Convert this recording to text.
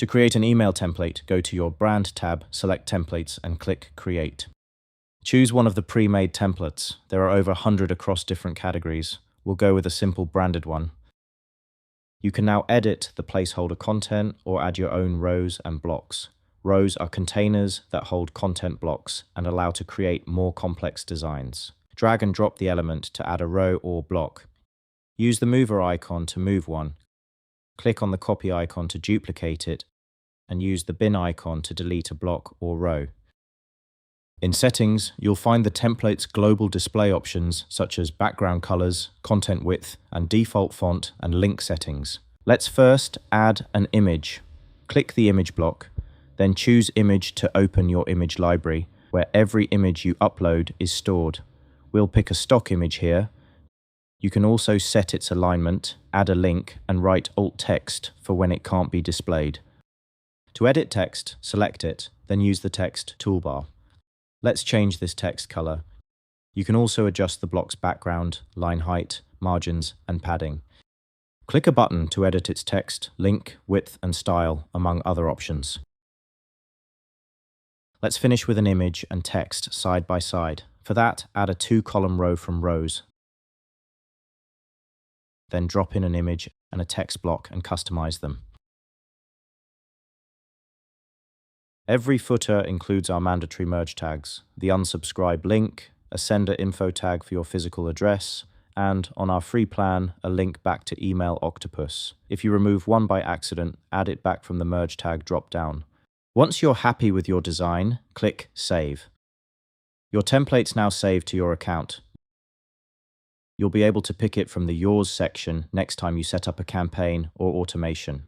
To create an email template, go to your Brand tab, select Templates, and click Create. Choose one of the pre-made templates. There are over 100 across different categories. We'll go with a simple branded one. You can now edit the placeholder content or add your own rows and blocks. Rows are containers that hold content blocks and allow to create more complex designs. Drag and drop the element to add a row or block. Use the mover icon to move one. Click on the copy icon to duplicate it, and use the bin icon to delete a block or row. In Settings, you'll find the template's global display options such as background colors, content width, and default font and link settings. Let's first add an image. Click the image block, then choose Image to open your image library, where every image you upload is stored. We'll pick a stock image here. You can also set its alignment, add a link, and write alt text for when it can't be displayed. To edit text, select it, then use the text toolbar. Let's change this text color. You can also adjust the block's background, line height, margins, and padding. Click a button to edit its text, link, width, and style, among other options. Let's finish with an image and text side by side. For that, add a 2-column row from rows. Then drop in an image and a text block and customize them. Every footer includes our mandatory merge tags, the unsubscribe link, a sender info tag for your physical address, and, on our free plan, a link back to Email Octopus. If you remove one by accident, add it back from the merge tag drop-down. Once you're happy with your design, click Save. Your template's now saved to your account. You'll be able to pick it from the Yours section next time you set up a campaign or automation.